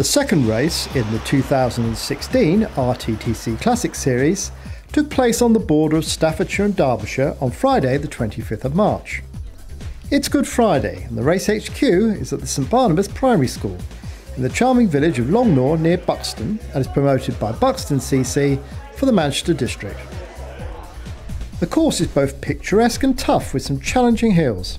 second race in the 2016 RTTC Classic Series took place on the border of Staffordshire and Derbyshire on Friday the 25th of March. It's Good Friday and the race HQ is at the St Barnabas Primary School in the charming village of Longnaw near Buxton and is promoted by Buxton CC for the Manchester district. The course is both picturesque and tough with some challenging hills.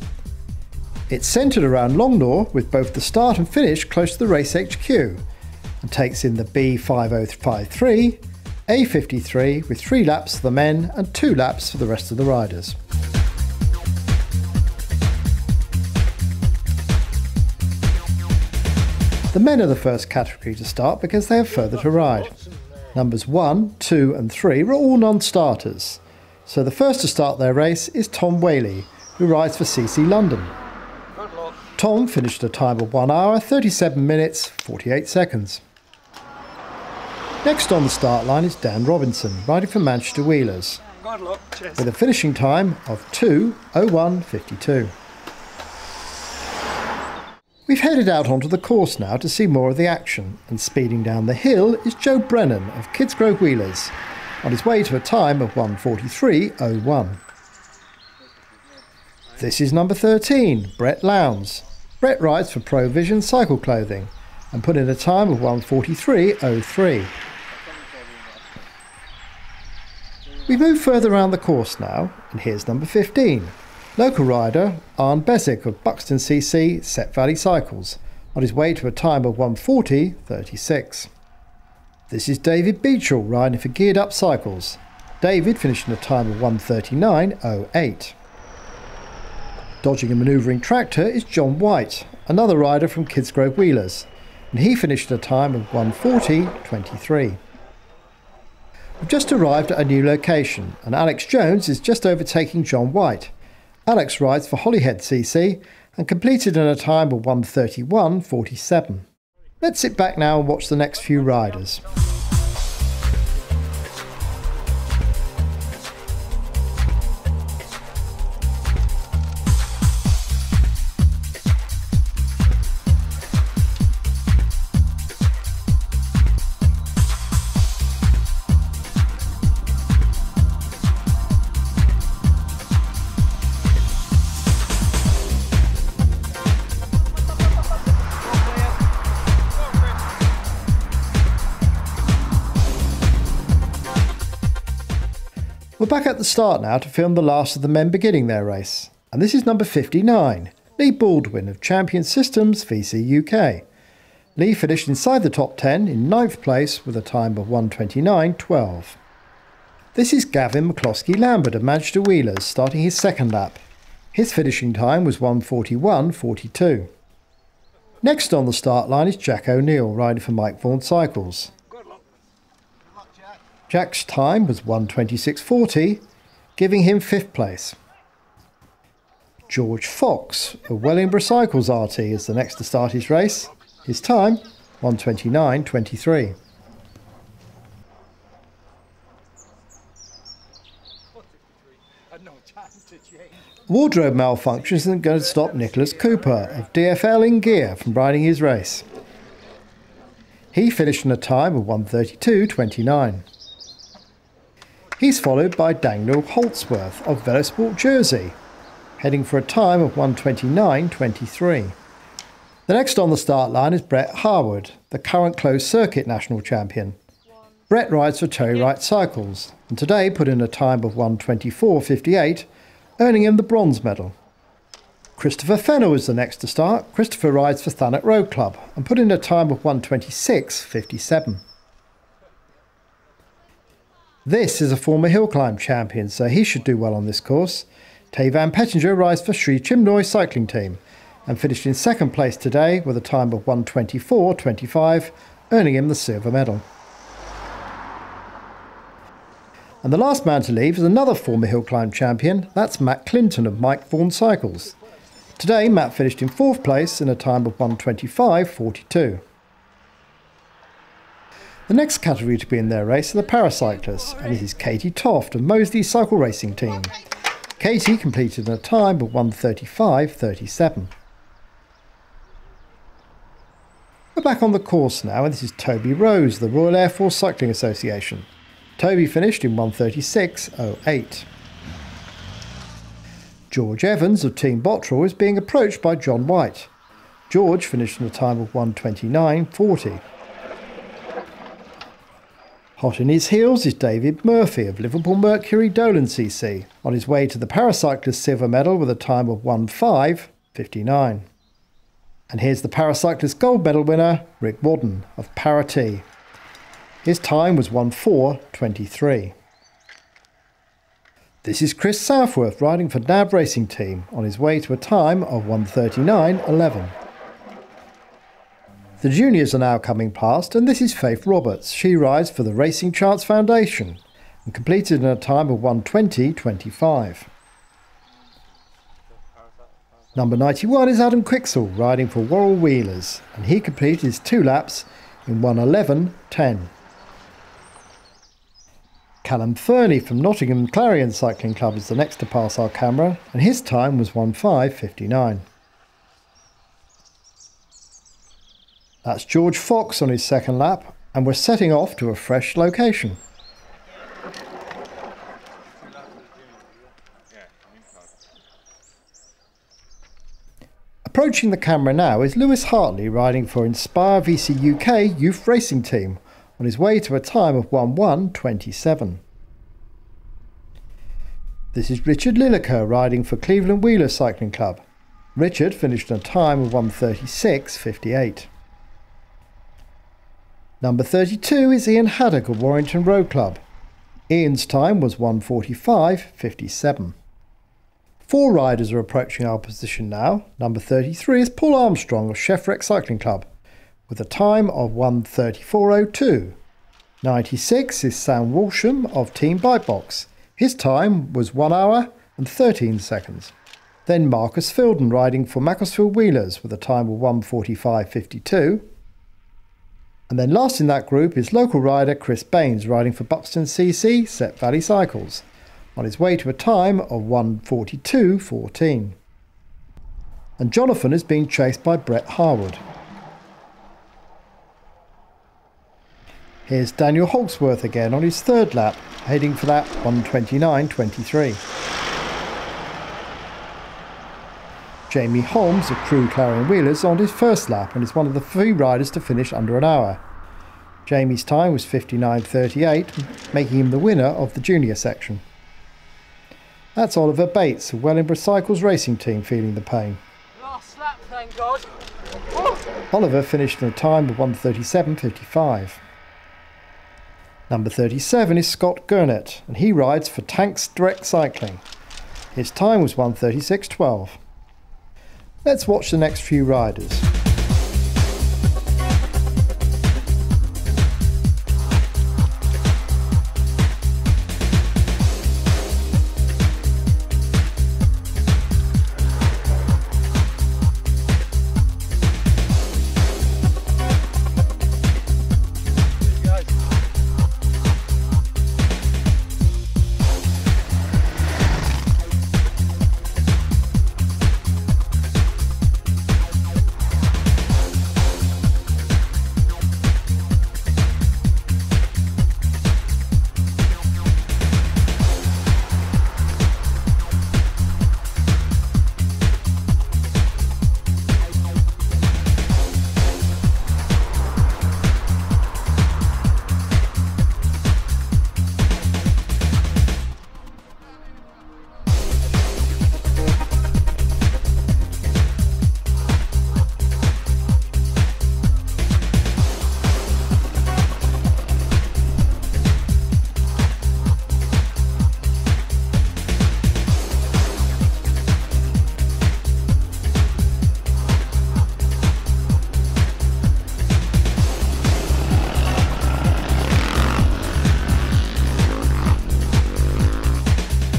It's centred around Longnaw with both the start and finish close to the race HQ and takes in the B5053, A53 with 3 laps for the men and 2 laps for the rest of the riders. The men are the first category to start because they have further to ride. Numbers 1, 2 and 3 were all non-starters, so the first to start their race is Tom Whaley, who rides for CC London. Tom finished a time of 1 hour, 37 minutes, 48 seconds. Next on the start line is Dan Robinson, riding for Manchester Wheelers, with a finishing time of 2:01:52. We've headed out onto the course now to see more of the action, and speeding down the hill is Joe Brennan of Kidsgrove Wheelers, on his way to a time of 1:43:01. This is number 13, Brett Lowndes. Brett rides for Provision Cycle Clothing and put in a time of 1:43:03. We move further around the course now, and here's number 15, local rider Arne Besick of Buxton CC Set Valley Cycles, on his way to a time of 1:40:36. This is David Beechall riding for Geared Up Cycles. David finished in a time of 1:39:08. Dodging and manoeuvring tractor is John White, another rider from Kidsgrove Wheelers, and he finished at a time of 1:40:23. We've just arrived at a new location, and Alex Jones is just overtaking John White. Alex rides for Holyhead CC and completed in a time of 1:31:47. Let's sit back now and watch the next few riders. We're back at the start now to film the last of the men beginning their race, and this is number 59, Lee Baldwin of Champion Systems VC UK. Lee finished inside the top 10 in 9th place with a time of 1:29:12. This is Gavin McCloskey Lambert of Manchester Wheelers starting his second lap. His finishing time was 1:41:42. Next on the start line is Jack O'Neill riding for Mike Vaughan Cycles. Jack's time was 1:26:40, giving him 5th place. George Fox of Wellingborough Cycles RT is the next to start his race. His time, 1:29:23. Wardrobe malfunction isn't going to stop Nicholas Cooper of DFL in Gear from riding his race. He finished in a time of 1:32:29. He's followed by Daniel Holtzworth of Velosport Jersey, heading for a time of 1:29:23. The next on the start line is Brett Harwood, the current closed circuit national champion. Brett rides for Terry Wright Cycles, and today put in a time of 1:24:58, earning him the bronze medal. Christopher Fennell is the next to start. Christopher rides for Thanet Road Club and put in a time of 1:26:57. This is a former hill climb champion, so he should do well on this course. Tay Van Pettinger rides for Sri Chinmoy Cycling Team and finished in 2nd place today with a time of 1:24:25, earning him the silver medal. And the last man to leave is another former hill climb champion. That's Matt Clinton of Mike Vaughan Cycles. Today Matt finished in 4th place in a time of 1:25:42. The next category to be in their race are the paracyclists, and it is Katie Toft of Moseley Cycle Racing Team. Katie completed in a time of 1:35:37. We're back on the course now, and this is Toby Rose, the Royal Air Force Cycling Association. Toby finished in 1:36.08. George Evans of Team Bottrell is being approached by John White. George finished in a time of 1:29.40. Hot in his heels is David Murphy of Liverpool Mercury Dolan CC, on his way to the Paracyclist silver medal with a time of 1:05.59. And here's the Paracyclist gold medal winner, Rick Wadden of Para-T. His time was 1:04.23. This is Chris Southworth riding for NAB Racing Team, on his way to a time of 1:39.11. The juniors are now coming past, and this is Faith Roberts. She rides for the Racing Chance Foundation and completed in a time of 1:20.25. Number 91 is Adam Quixel riding for Worrell Wheelers, and he completed his 2 laps in 1:11.10. Callum Fernie from Nottingham Clarion Cycling Club is the next to pass our camera, and his time was 1:05.59. That's George Fox on his second lap, and we're setting off to a fresh location. Approaching the camera now is Lewis Hartley riding for Inspire VC UK Youth Racing Team, on his way to a time of 1:01.27. This is Richard Lineker riding for Cleveland Wheeler Cycling Club. Richard finished in a time of 1:36.58. Number 32 is Ian Haddock of Warrington Road Club. Ian's time was 1:45.57. 4 riders are approaching our position now. Number 33 is Paul Armstrong of Chefwreck Cycling Club, with a time of 1:34.02. 96 is Sam Walsham of Team Bike Box. His time was 1 hour and 13 seconds. Then Marcus Filden riding for Macclesfield Wheelers with a time of 1:45.52. And then last in that group is local rider Chris Baines riding for Buxton CC Set Valley Cycles, on his way to a time of 1:42.14. And Jonathan is being chased by Brett Harwood. Here's Daniel Hawksworth again on his 3rd lap, heading for that 1:29.23. Jamie Holmes of Crew Clarion Wheelers on his 1st lap and is one of the few riders to finish under an hour. Jamie's time was 59.38, making him the winner of the junior section. That's Oliver Bates of Wellingborough Cycles Racing Team feeling the pain. Last lap, thank God. Oliver finished in a time of 1:37.55. Number 37 is Scott Gurnett, and he rides for Tanks Direct Cycling. His time was 1:36.12. Let's watch the next few riders.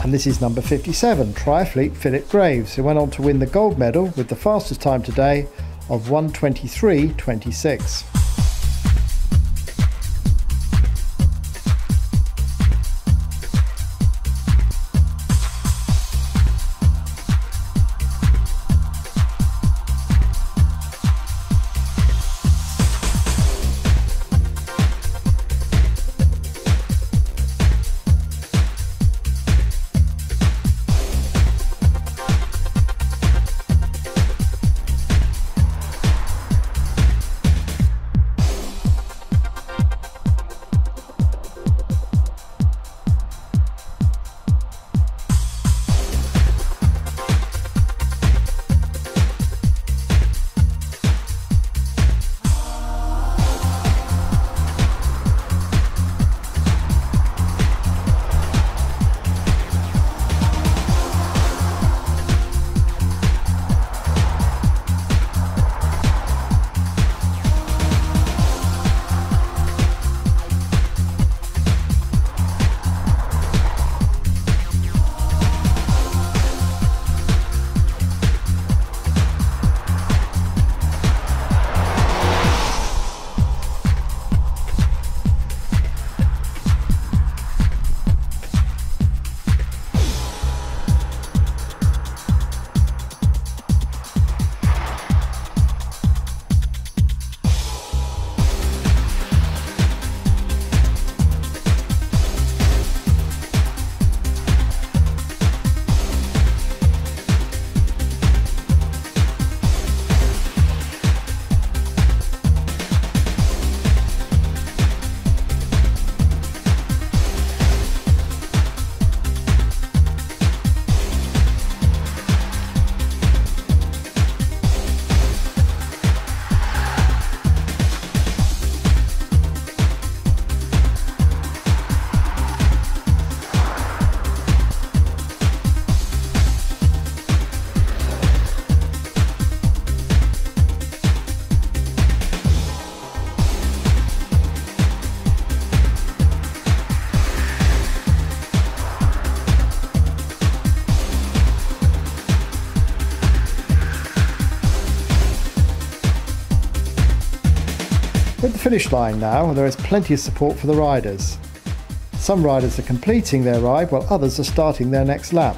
And this is number 57, Triathlete Philip Graves, who went on to win the gold medal with the fastest time today of 1:23.26. finish line now, and there is plenty of support for the riders. Some riders are completing their ride while others are starting their next lap.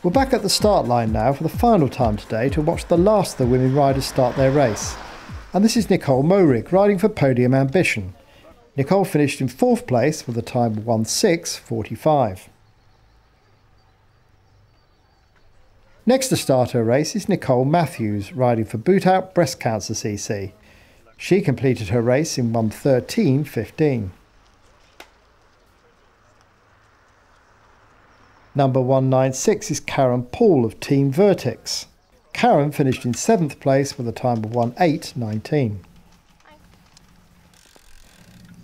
We're back at the start line now for the final time today to watch the last of the women riders start their race. And this is Nicole Morig riding for Podium Ambition. Nicole finished in 4th place with a time of 1:06.45. Next to start her race is Nicole Matthews riding for Boot Out Breast Cancer CC. She completed her race in 1:13.15. Number 196 is Karen Paul of Team Vertex. Karen finished in 7th place with a time of 1:08.19.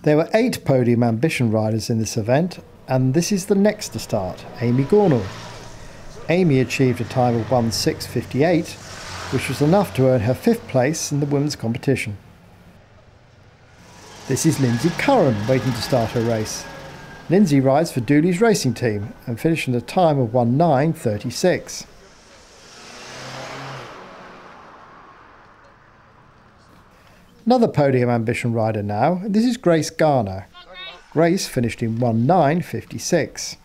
There were 8 Podium Ambition riders in this event, and this is the next to start, Amy Gornall. Amy achieved a time of 1:06.58, which was enough to earn her 5th place in the women's competition. This is Lindsay Curran waiting to start her race. Lindsay rides for Dooley's racing team and finished in a time of 1:09.36. Another Podium Ambition rider now, and this is Grace Garner. Grace finished in 1:09.56.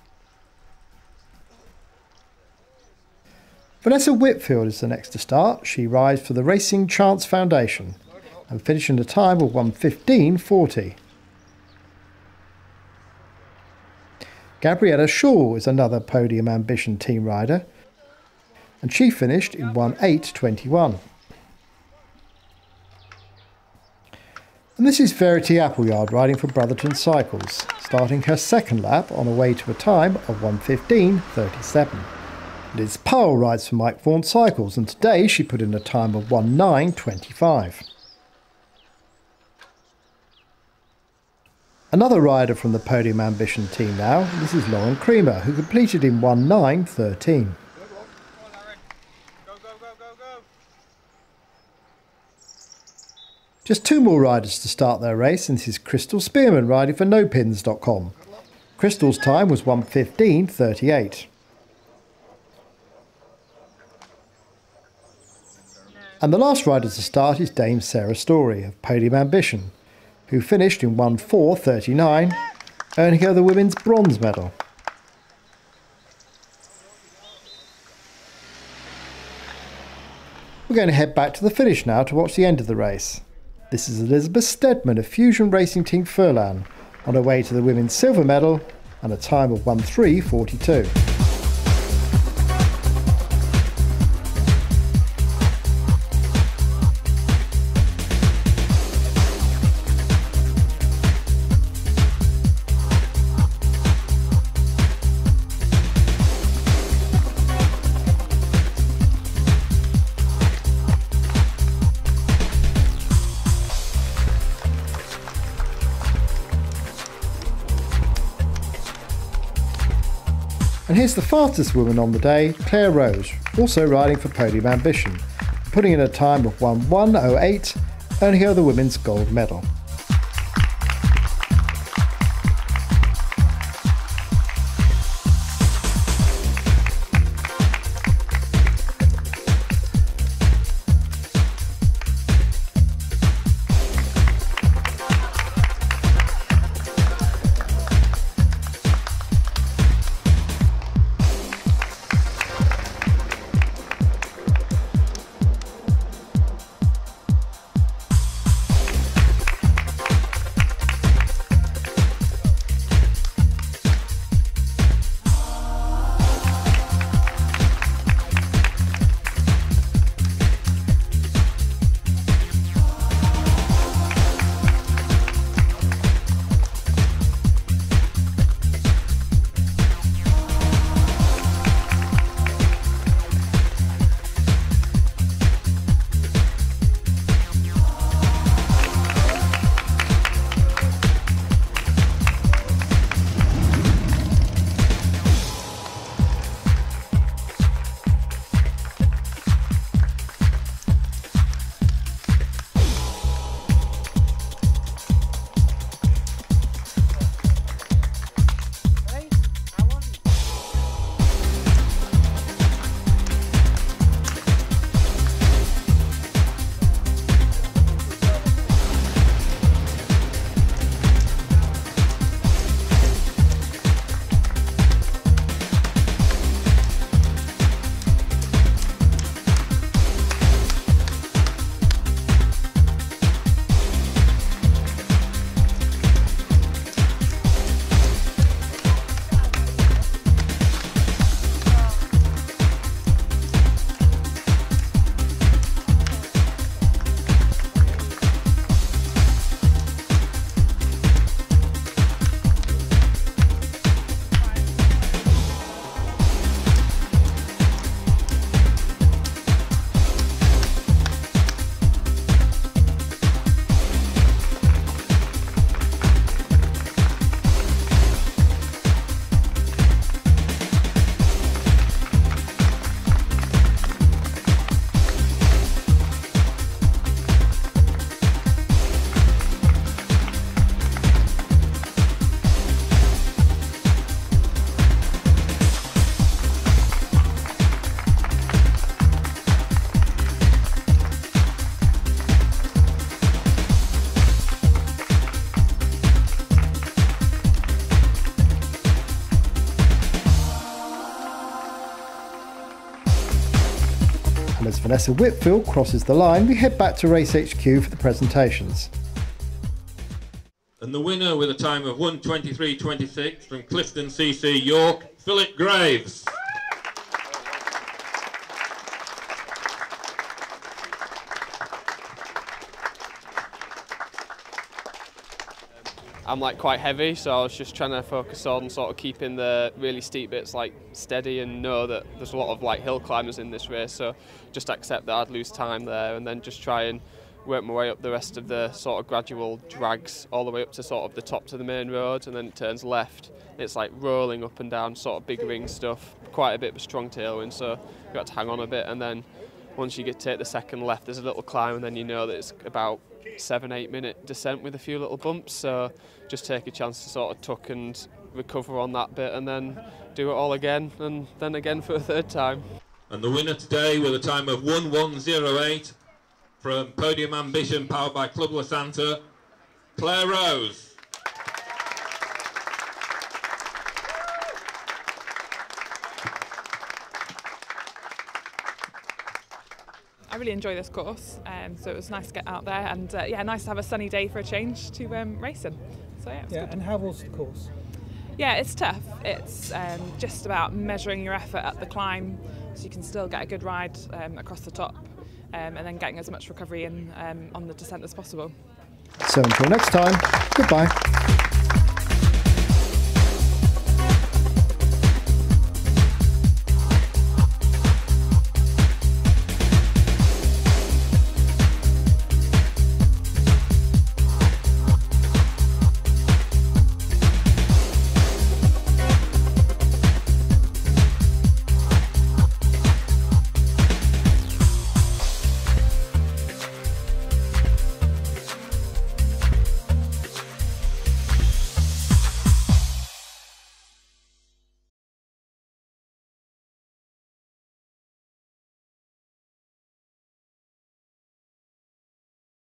Vanessa Whitfield is the next to start. She rides for the Racing Chance Foundation and finished in a time of 1:15.40. Gabriella Shaw is another Podium Ambition team rider, and she finished in 1:08.21. And this is Verity Appleyard riding for Brotherton Cycles, starting her 2nd lap on her way to a time of 1:15.37. Liz Powell rides for Mike Vaughan Cycles, and today she put in a time of 1:09.25. Another rider from the Podium Ambition team now, this is Lauren Creamer, who completed in 1:09.13. Just 2 more riders to start their race, and this is Crystal Spearman riding for NoPins.com. Crystal's time was 1:15.38. And the last rider to start is Dame Sarah Story of Podium Ambition, who finished in 1:04.39, earning her the women's bronze medal. We're going to head back to the finish now to watch the end of the race. This is Elizabeth Stedman of Fusion Racing Team Furlan on her way to the women's silver medal and a time of 1:03.42. And here's the fastest woman on the day, Claire Rose, also riding for Podium Ambition. putting in a time of 1:1:08, earning her the women's gold medal. And as Vanessa Whitfield crosses the line, we head back to Race HQ for the presentations. And the winner with a time of 1:23.26 from Clifton CC York, Philip Graves. I'm like quite heavy, so I was just trying to focus on sort of keeping the really steep bits like steady and know that there's a lot of like hill climbers in this race, so just accept that I'd lose time there and then just try and work my way up the rest of the sort of gradual drags all the way up to sort of the top to the main road, and then it turns left. It's like rolling up and down sort of big ring stuff, quite a bit of a strong tailwind, so you got to hang on a bit, and then once you take the second left there's a little climb and then you know that it's about 7-8 minute descent with a few little bumps, so just take a chance to sort of tuck and recover on that bit and then do it all again and then again for a third time. And the winner today with a time of 1:1:08 from Podium Ambition powered by Club La Santa, Claire Rose. I really enjoy this course, so it was nice to get out there and yeah, nice to have a sunny day for a change to race in. So yeah, it was good. And how was the course? Yeah, it's tough. It's just about measuring your effort at the climb so you can still get a good ride across the top and then getting as much recovery in on the descent as possible. So until next time, goodbye.